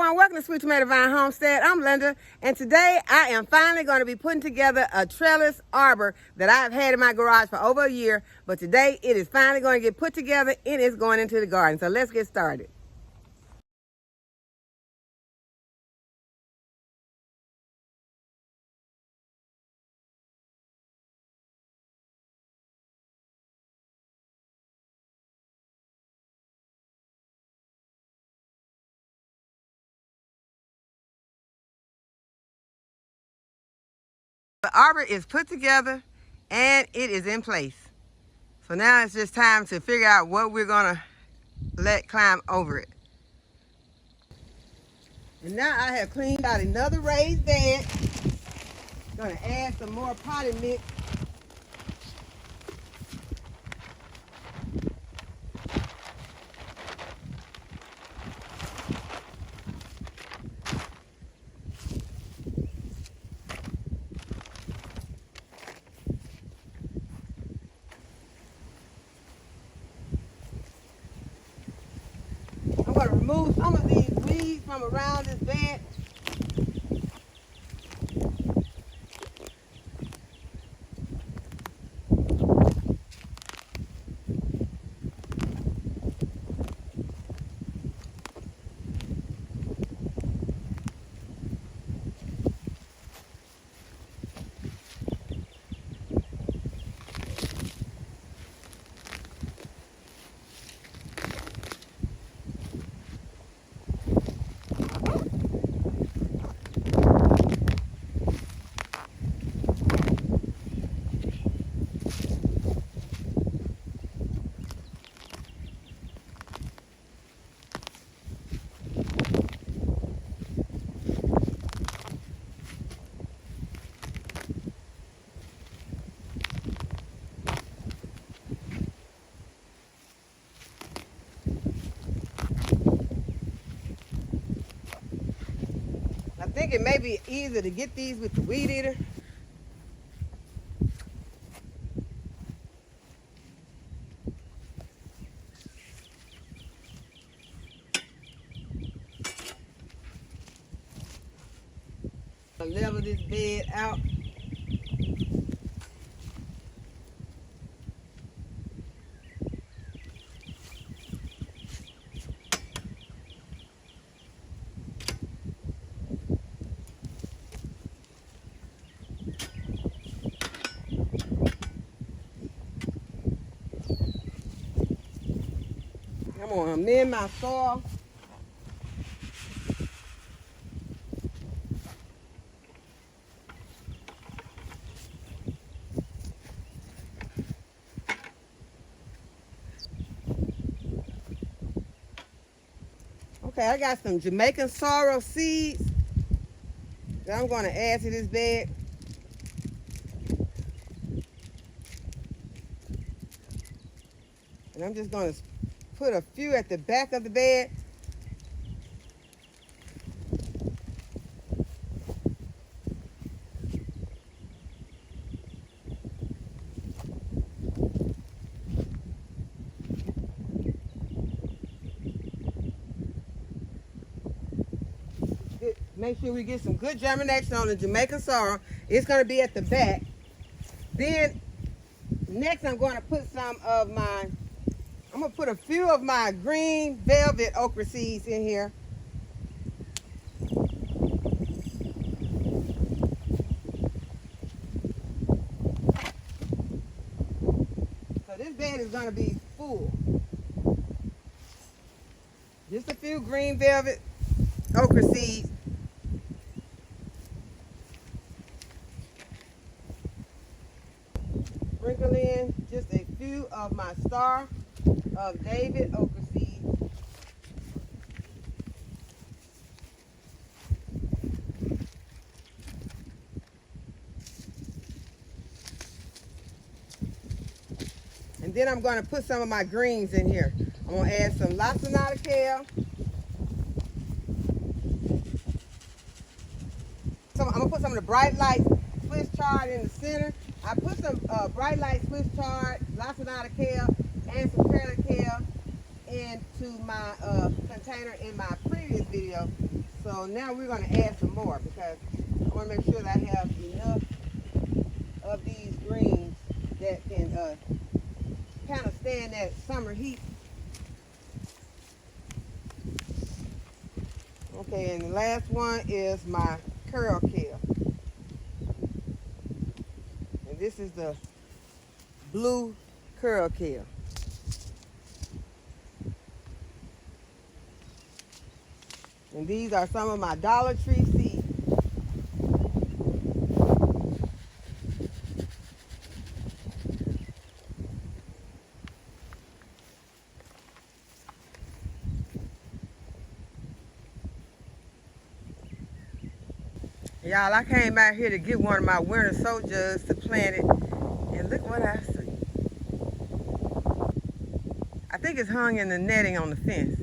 everyone, welcome to Sweet Tomato Vine Homestead. I'm Linda, and today I am finally going to be putting together a trellis arbor that I've had in my garage for over a year, but today it is finally going to get put together and it's going into the garden. So let's get started. The arbor is put together and it is in place. So now it's just time to figure out what we're gonna let climb over it. And now I have cleaned out another raised bed. Gonna add some more potting mix. I'm going to remove some of these weeds from around this bed. I think it may be easier to get these with the weed eater. I'll level this bed out. I'm going to amend my soil. Okay, I got some Jamaican sorrel seeds that I'm going to add to this bed. And I'm just going to put a few at the back of the bed. Make sure we get some good germination on the Jamaican sorrel. It's going to be at the back. Then next I'm going to put I'm going to put a few of my green velvet okra seeds in here. So this bed is going to be full. Just a few green velvet okra seeds. Sprinkle in just a few of my Star of David okra seeds. And then I'm going to put some of my greens in here. I'm going to add some lacinato kale. I'm going to put some of the bright light Swiss chard in the center. I put some bright light Swiss chard, lacinato kale, and some curly kale into my container in my previous video. So now we're going to add some more because I want to make sure that I have enough of these greens that can kind of stand that summer heat. Okay, and the last one is my curl kale. And this is the blue curl kale. And these are some of my Dollar Tree seeds. Y'all, I came out here to get one of my winter sow jugs to plant it, and look what I see. I think it's hung in the netting on the fence.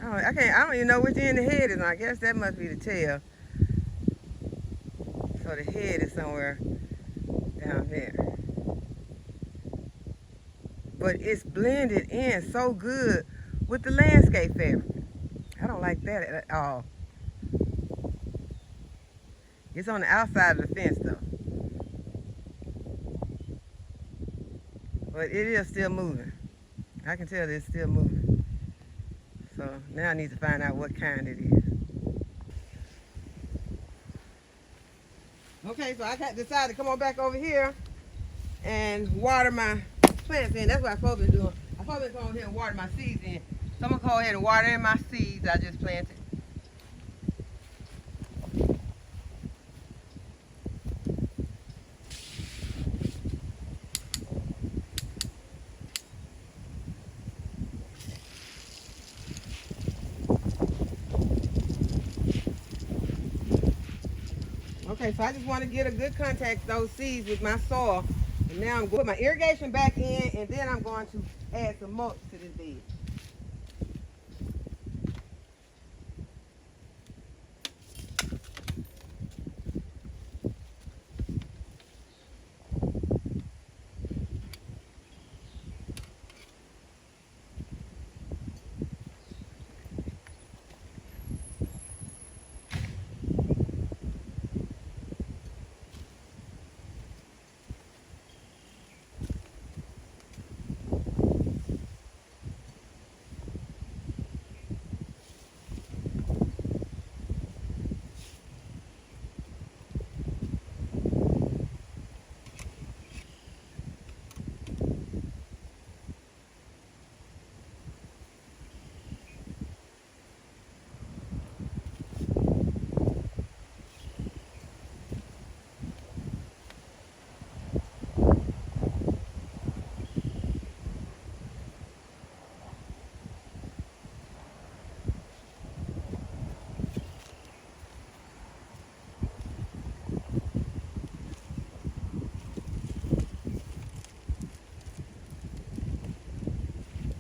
I don't even know which end the head is. I guess that must be the tail. So the head is somewhere down there. But it's blended in so good with the landscape fabric. I don't like that at all. It's on the outside of the fence though. But it is still moving. I can tell it's still moving. So now I need to find out what kind it is. Okay, so I decided to come on back over here and water my plants in. That's what I'm supposed to be doing. I'm supposed to come over here and water my seeds in. So I'm going to go ahead and water in my seeds I just planted. Okay, so I just want to get a good contact those seeds with my soil. And now I'm going to put my irrigation back in, and then I'm going to add some mulch to this bed.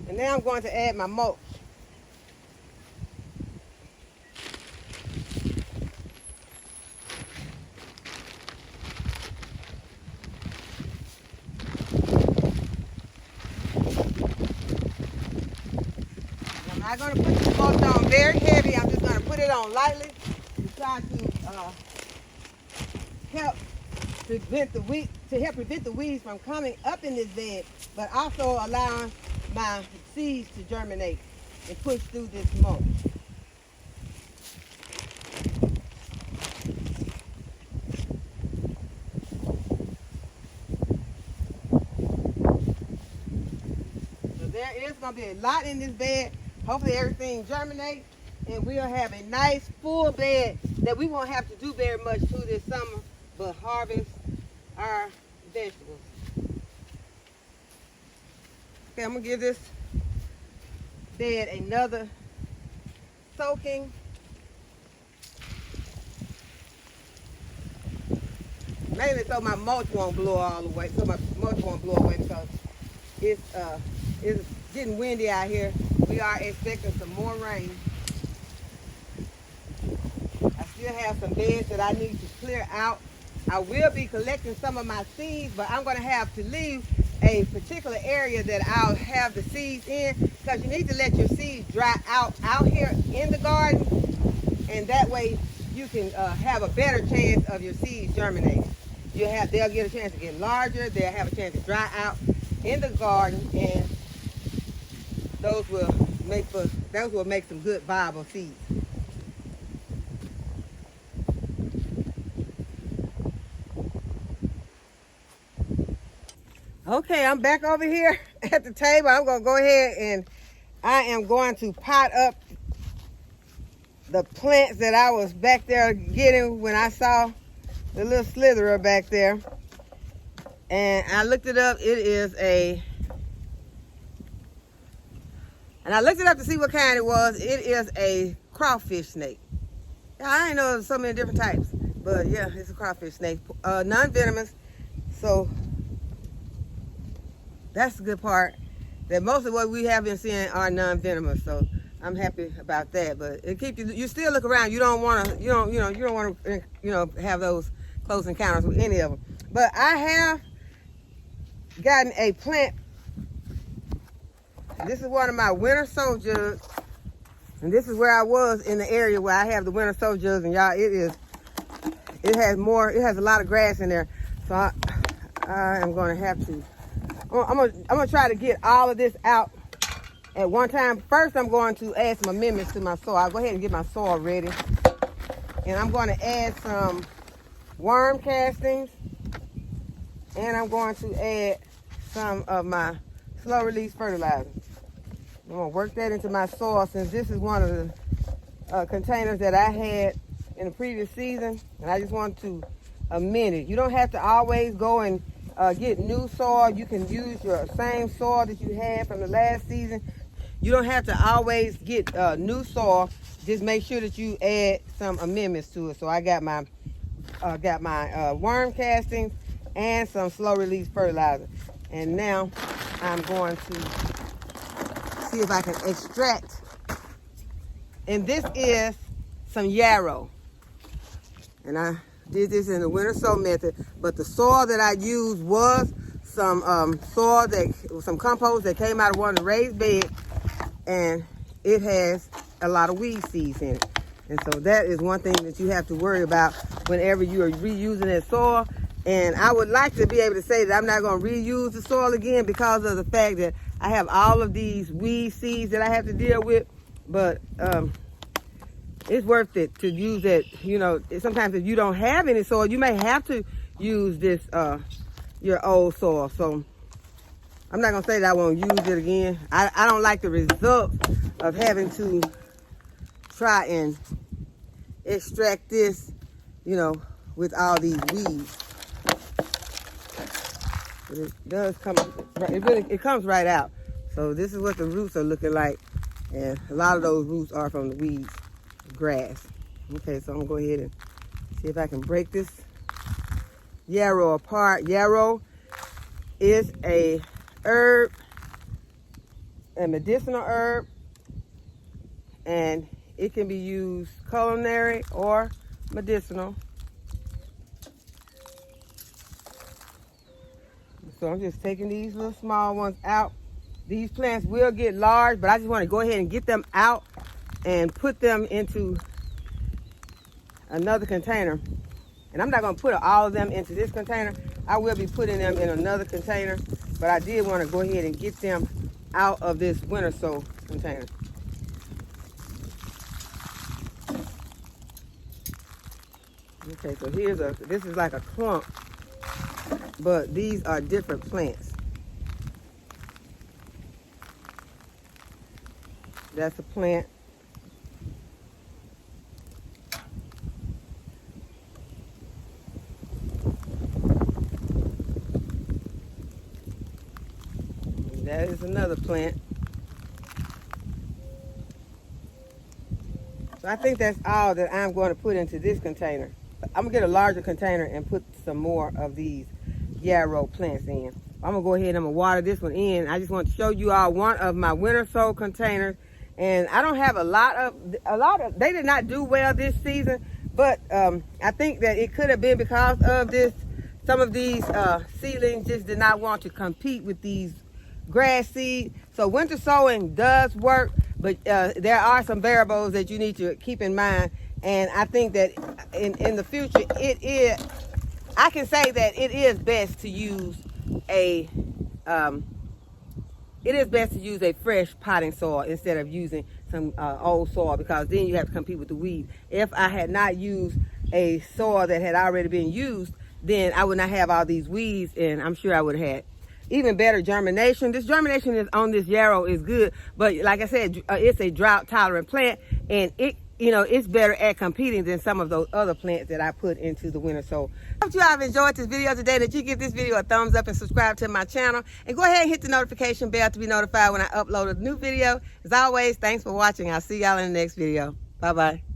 And now I'm going to add my mulch. I'm not going to put this mulch on very heavy. I'm just going to put it on lightly to try to help prevent the weeds from coming up in this bed, but also allowing my seeds to germinate and push through this mulch. So there is going to be a lot in this bed. Hopefully everything germinates and we'll have a nice full bed that we won't have to do very much to this summer but harvest our vegetables. Okay, I'm going to give this bed another soaking. Mainly so my mulch won't blow all the way, so my mulch won't blow away because it's getting windy out here. We are expecting some more rain. I still have some beds that I need to clear out. I will be collecting some of my seeds, but I'm going to have to leave a particular area that I'll have the seeds in, because you need to let your seeds dry out here in the garden, and that way you can have a better chance of your seeds germinating. They'll get a chance to get larger, they'll have a chance to dry out in the garden, and those will make some good viable seeds. Okay, I'm back over here at the table. I'm going to go ahead and I am going to pot up the plants that I was back there getting when I saw the little slitherer back there. And I looked it up. And I looked it up to see what kind it was. It is a crawfish snake. I didn't know there was so many different types, but yeah, it's a crawfish snake. Non-venomous, so that's the good part. That most of what we have been seeing are non-venomous, so I'm happy about that. But it keeps you still look around. You don't want to, you don't want to, have those close encounters with any of them. But I have gotten a plant. This is one of my winter sow jugs, and this is where I was in the area where I have the winter sow jugs, and y'all, it has a lot of grass in there, so I am going to have to. I'm gonna try to get all of this out at one time. First, I'm going to add some amendments to my soil. I'll go ahead and get my soil ready, and I'm going to add some worm castings, and I'm going to add some of my slow release fertilizer. I'm going to work that into my soil, since this is one of the containers that I had in the previous season, and I just want to amend it. You don't have to always go and get new soil. You can use your same soil that you had from the last season. You don't have to always get new soil. Just make sure that you add some amendments to it. So I got my worm castings and some slow release fertilizer. And now I'm going to see if I can extract. And this is some Yarrow. And I did this in the winter sow method, but the soil that I used was some some compost that came out of one of the raised beds, and it has a lot of weed seeds in it. And so that is one thing that you have to worry about whenever you are reusing that soil. And I would like to be able to say that I'm not going to reuse the soil again because of the fact that I have all of these weed seeds that I have to deal with. But it's worth it to use it. Sometimes if you don't have any soil, you may have to use this, your old soil. So I'm not going to say that I won't use it again. I don't like the results of having to try and extract this, with all these weeds. But it does come, it comes right out. So this is what the roots are looking like. And a lot of those roots are from the weeds, grass. Okay, so I'm gonna go ahead and see if I can break this Yarrow apart. Yarrow is a herb, a medicinal herb, and it can be used culinary or medicinal. So I'm just taking these little small ones out. These plants will get large, but I just want to go ahead and get them out and put them into another container. And I'm not going to put all of them into this container. I will be putting them in another container, but I did want to go ahead and get them out of this winter sow container. Okay, so this is like a clump, but these are different plants. That's a plant. That is another plant. So I think that's all that I'm going to put into this container. I'm going to get a larger container and put some more of these Yarrow plants in. I'm going to go ahead and I'm going to water this one in. I just want to show you all one of my winter sow containers. And I don't have a lot of, they did not do well this season, but I think that it could have been because of this some of these seedlings just did not want to compete with these grass seed. So winter sowing does work, but there are some variables that you need to keep in mind. And I think that in the future, I can say that it is best to use a fresh potting soil instead of using some old soil, because then you have to compete with the weed. If I had not used a soil that had already been used, then I would not have all these weeds, and I'm sure I would have had even better germination. This germination is on this Yarrow is good, but like I said, it's a drought tolerant plant, and it's better at competing than some of those other plants that I put into the winter. So I hope you all have enjoyed this video today, that you give this video a thumbs up and subscribe to my channel, and go ahead and hit the notification bell to be notified when I upload a new video. As always, thanks for watching. I'll see y'all in the next video. Bye bye.